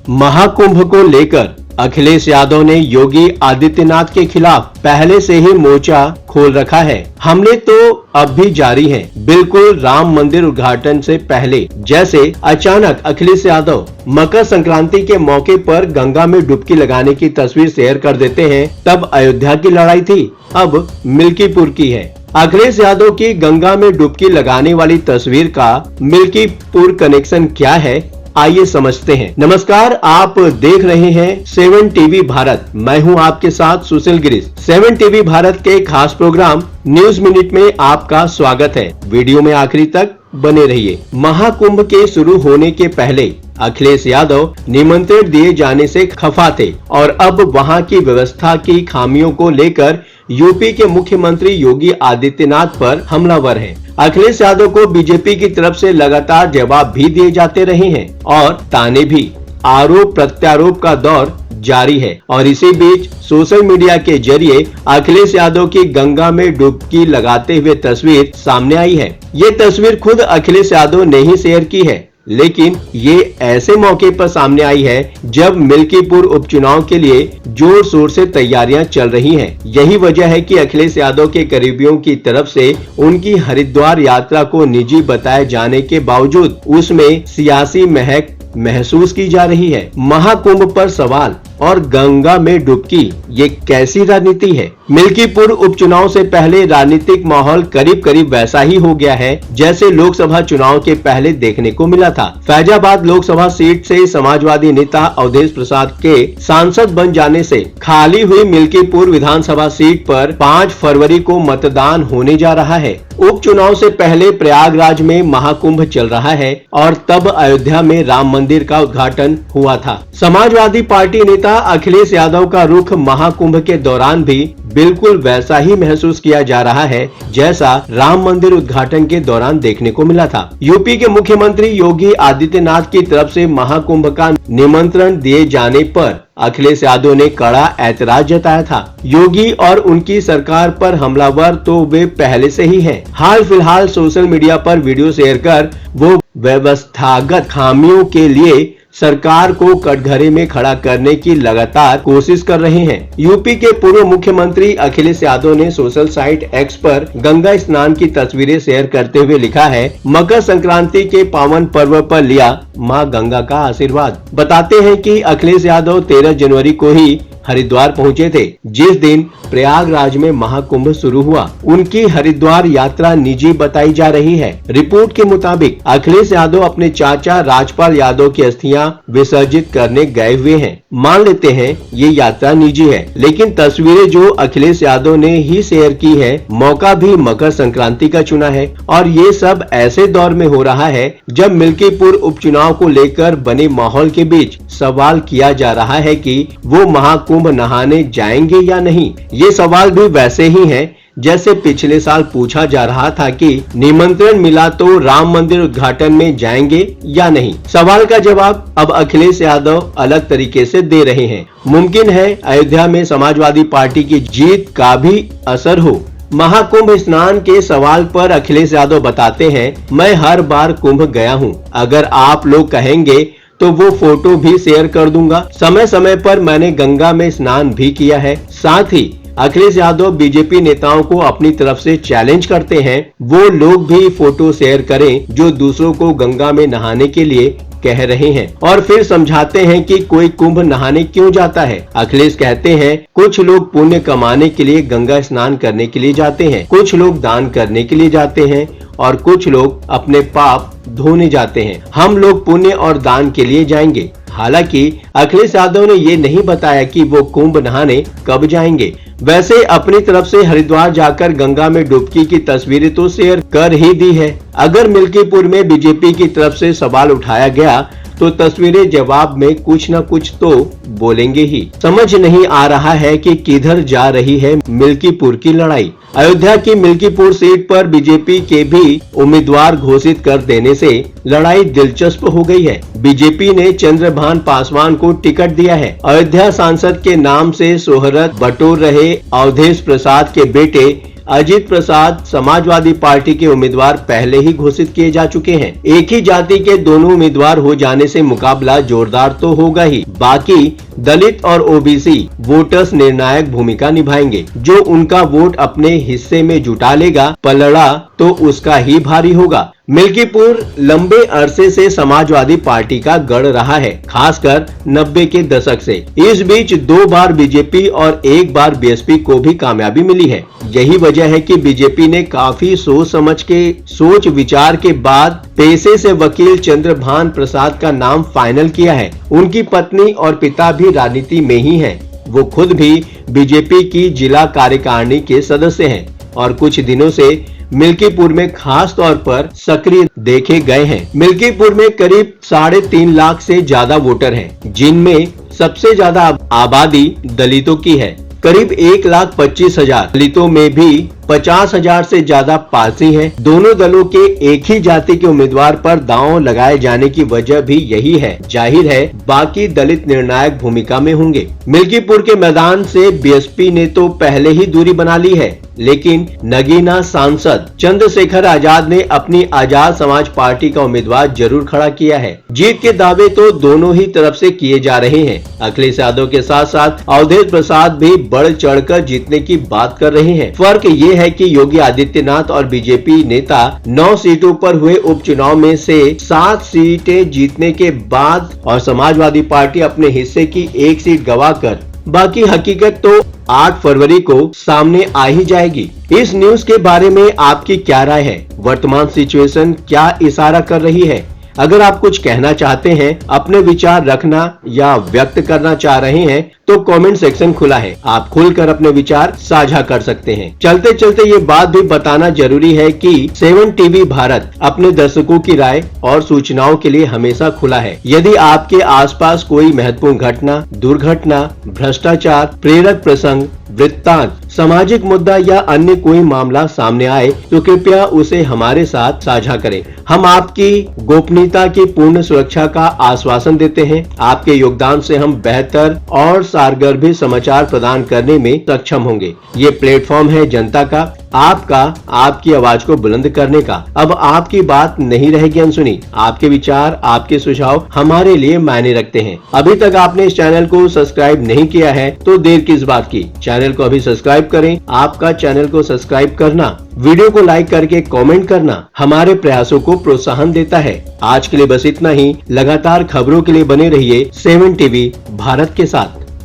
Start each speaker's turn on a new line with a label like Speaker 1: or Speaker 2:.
Speaker 1: महाकुंभ को लेकर अखिलेश यादव ने योगी आदित्यनाथ के खिलाफ पहले से ही मोर्चा खोल रखा है। हमले तो अब भी जारी हैं। बिल्कुल राम मंदिर उद्घाटन से पहले जैसे अचानक अखिलेश यादव मकर संक्रांति के मौके पर गंगा में डुबकी लगाने की तस्वीर शेयर कर देते हैं, तब अयोध्या की लड़ाई थी, अब मिल्कीपुर की है। अखिलेश यादव की गंगा में डुबकी लगाने वाली तस्वीर का मिल्कीपुर कनेक्शन क्या है, आइए समझते हैं। नमस्कार, आप देख रहे हैं 7 टीवी भारत। मैं हूं आपके साथ सुशील गिरीश। 7 टीवी भारत के खास प्रोग्राम न्यूज मिनट में आपका स्वागत है। वीडियो में आखिरी तक बने रहिए। महाकुंभ के शुरू होने के पहले अखिलेश यादव निमंत्रण दिए जाने से खफा थे और अब वहां की व्यवस्था की खामियों को लेकर यूपी के मुख्यमंत्री योगी आदित्यनाथ पर हमलावर हैं। अखिलेश यादव को बीजेपी की तरफ से लगातार जवाब भी दिए जाते रहे हैं और ताने भी। आरोप प्रत्यारोप का दौर जारी है और इसी बीच सोशल मीडिया के जरिए अखिलेश यादव की गंगा में डुबकी लगाते हुए तस्वीर सामने आई है। ये तस्वीर खुद अखिलेश यादव ने ही शेयर की है, लेकिन ये ऐसे मौके पर सामने आई है जब मिल्कीपुर उपचुनाव के लिए जोर शोर से तैयारियां चल रही हैं। यही वजह है कि अखिलेश यादव के करीबियों की तरफ से उनकी हरिद्वार यात्रा को निजी बताए जाने के बावजूद उसमें सियासी महक महसूस की जा रही है। महाकुंभ पर सवाल और गंगा में डुबकी, ये कैसी राजनीति है? मिल्कीपुर उपचुनाव से पहले राजनीतिक माहौल करीब करीब वैसा ही हो गया है जैसे लोकसभा चुनाव के पहले देखने को मिला था। फैजाबाद लोकसभा सीट से समाजवादी नेता अवधेश प्रसाद के सांसद बन जाने से खाली हुई मिल्कीपुर विधानसभा सीट पर 5 फरवरी को मतदान होने जा रहा है। उपचुनाव से पहले प्रयागराज में महाकुंभ चल रहा है और तब अयोध्या में राम मंदिर का उद्घाटन हुआ था। समाजवादी पार्टी नेता अखिलेश यादव का रुख महाकुंभ के दौरान भी बिल्कुल वैसा ही महसूस किया जा रहा है जैसा राम मंदिर उद्घाटन के दौरान देखने को मिला था। यूपी के मुख्यमंत्री योगी आदित्यनाथ की तरफ से महाकुंभ का निमंत्रण दिए जाने पर अखिलेश यादव ने कड़ा ऐतराज जताया था। योगी और उनकी सरकार पर हमलावर तो वे पहले से ही हैं। हाल फिलहाल सोशल मीडिया पर वीडियो शेयर कर वो व्यवस्थागत खामियों के लिए सरकार को कटघरे में खड़ा करने की लगातार कोशिश कर रहे हैं। यूपी के पूर्व मुख्यमंत्री अखिलेश यादव ने सोशल साइट एक्स पर गंगा स्नान की तस्वीरें शेयर करते हुए लिखा है, मकर संक्रांति के पावन पर्व पर लिया मां गंगा का आशीर्वाद। बताते हैं कि अखिलेश यादव 13 जनवरी को ही हरिद्वार पहुंचे थे, जिस दिन प्रयागराज में महाकुंभ शुरू हुआ। उनकी हरिद्वार यात्रा निजी बताई जा रही है। रिपोर्ट के मुताबिक अखिलेश यादव अपने चाचा राजपाल यादव की अस्थियां विसर्जित करने गए हुए हैं। मान लेते हैं ये यात्रा निजी है, लेकिन तस्वीरें जो अखिलेश यादव ने ही शेयर की है, मौका भी मकर संक्रांति का चुना है और ये सब ऐसे दौर में हो रहा है जब मिल्कीपुर उपचुनाव को लेकर बने माहौल के बीच सवाल किया जा रहा है कि वो महाकुंभ नहाने जाएंगे या नहीं। ये सवाल भी वैसे ही हैं जैसे पिछले साल पूछा जा रहा था कि निमंत्रण मिला तो राम मंदिर उद्घाटन में जाएंगे या नहीं। सवाल का जवाब अब अखिलेश यादव अलग तरीके से दे रहे हैं। मुमकिन है अयोध्या में समाजवादी पार्टी की जीत का भी असर हो। महाकुंभ स्नान के सवाल पर अखिलेश यादव बताते हैं, मैं हर बार कुंभ गया हूँ, अगर आप लोग कहेंगे तो वो फोटो भी शेयर कर दूंगा। समय समय पर मैंने गंगा में स्नान भी किया है। साथ ही अखिलेश यादव बीजेपी नेताओं को अपनी तरफ से चैलेंज करते हैं, वो लोग भी फोटो शेयर करें जो दूसरों को गंगा में नहाने के लिए कह रहे हैं और फिर समझाते हैं कि कोई कुंभ नहाने क्यों जाता है। अखिलेश कहते हैं, कुछ लोग पुण्य कमाने के लिए गंगा स्नान करने के लिए जाते हैं, कुछ लोग दान करने के लिए जाते हैं और कुछ लोग अपने पाप धोने जाते हैं। हम लोग पुण्य और दान के लिए जाएंगे। हालांकि अखिलेश यादव ने ये नहीं बताया कि वो कुंभ नहाने कब जाएंगे। वैसे अपनी तरफ से हरिद्वार जाकर गंगा में डुबकी की तस्वीरें तो शेयर कर ही दी है। अगर मिल्कीपुर में बीजेपी की तरफ से सवाल उठाया गया तो तस्वीरें जवाब में कुछ न कुछ तो बोलेंगे ही। समझ नहीं आ रहा है कि किधर जा रही है मिल्कीपुर की लड़ाई। अयोध्या की मिल्कीपुर सीट पर बीजेपी के भी उम्मीदवार घोषित कर देने से लड़ाई दिलचस्प हो गई है। बीजेपी ने चंद्रभान पासवान को टिकट दिया है। अयोध्या सांसद के नाम से शोहरत बटोर रहे अवधेश प्रसाद के बेटे अजीत प्रसाद समाजवादी पार्टी के उम्मीदवार पहले ही घोषित किए जा चुके हैं। एक ही जाति के दोनों उम्मीदवार हो जाने से मुकाबला जोरदार तो होगा ही, बाकी दलित और ओबीसी वोटर्स निर्णायक भूमिका निभाएंगे। जो उनका वोट अपने हिस्से में जुटा लेगा, पलड़ा तो उसका ही भारी होगा। मिल्कीपुर लंबे अरसे से समाजवादी पार्टी का गढ़ रहा है, खासकर 90 के दशक से। इस बीच 2 बार बीजेपी और 1 बार बीएसपी को भी कामयाबी मिली है। यही वजह है कि बीजेपी ने काफी सोच विचार के बाद पेशे से वकील चंद्रभान प्रसाद का नाम फाइनल किया है। उनकी पत्नी और पिता भी राजनीति में ही हैं। वो खुद भी बीजेपी की जिला कार्यकारिणी के सदस्य हैं और कुछ दिनों से मिल्कीपुर में खास तौर पर सक्रिय देखे गए हैं। मिल्कीपुर में करीब 3.5 लाख से ज्यादा वोटर हैं, जिनमें सबसे ज्यादा आबादी दलितों की है। करीब 1,25,000 दलितों में भी 50,000 से ज्यादा पारसी हैं। दोनों दलों के एक ही जाति के उम्मीदवार पर दांव लगाए जाने की वजह भी यही है। जाहिर है बाकी दलित निर्णायक भूमिका में होंगे। मिल्कीपुर के मैदान से बीएसपी ने तो पहले ही दूरी बना ली है, लेकिन नगीना सांसद चंद्रशेखर आजाद ने अपनी आजाद समाज पार्टी का उम्मीदवार जरूर खड़ा किया है। जीत के दावे तो दोनों ही तरफ से किए जा रहे हैं। अखिलेश यादव के साथ साथ अवधेश प्रसाद भी बढ़ चढ़कर जीतने की बात कर रहे हैं। फर्क ये है कि योगी आदित्यनाथ और बीजेपी नेता 9 सीटों पर हुए उपचुनाव में से 7 सीटें जीतने के बाद और समाजवादी पार्टी अपने हिस्से की 1 सीट गंवाकर, बाकी हकीकत तो 8 फरवरी को सामने आ ही जाएगी। इस न्यूज के बारे में आपकी क्या राय है? वर्तमान सिचुएशन क्या इशारा कर रही है? अगर आप कुछ कहना चाहते हैं, अपने विचार रखना या व्यक्त करना चाह रहे हैं, तो कमेंट सेक्शन खुला है। आप खुलकर अपने विचार साझा कर सकते हैं। चलते चलते ये बात भी बताना जरूरी है कि 7 टीवी भारत अपने दर्शकों की राय और सूचनाओं के लिए हमेशा खुला है। यदि आपके आसपास कोई महत्वपूर्ण घटना, दुर्घटना, भ्रष्टाचार, प्रेरक प्रसंग, वृत्तांत, सामाजिक मुद्दा या अन्य कोई मामला सामने आए तो कृपया उसे हमारे साथ साझा करें। हम आपकी गोपनीयता की पूर्ण सुरक्षा का आश्वासन देते हैं। आपके योगदान से हम बेहतर और सारगर्भी समाचार प्रदान करने में सक्षम होंगे। ये प्लेटफॉर्म है जनता का, आपकी आवाज को बुलंद करने का। अब आपकी बात नहीं रहेगी अनसुनी। आपके विचार, आपके सुझाव हमारे लिए मायने रखते हैं। अभी तक आपने इस चैनल को सब्सक्राइब नहीं किया है तो देर किस बात की, चैनल को अभी सब्सक्राइब करें। आपका चैनल को सब्सक्राइब करना, वीडियो को लाइक करके कमेंट करना हमारे प्रयासों को प्रोत्साहन देता है। आज के लिए बस इतना ही। लगातार खबरों के लिए बने रहिए 7 टीवी भारत के साथ।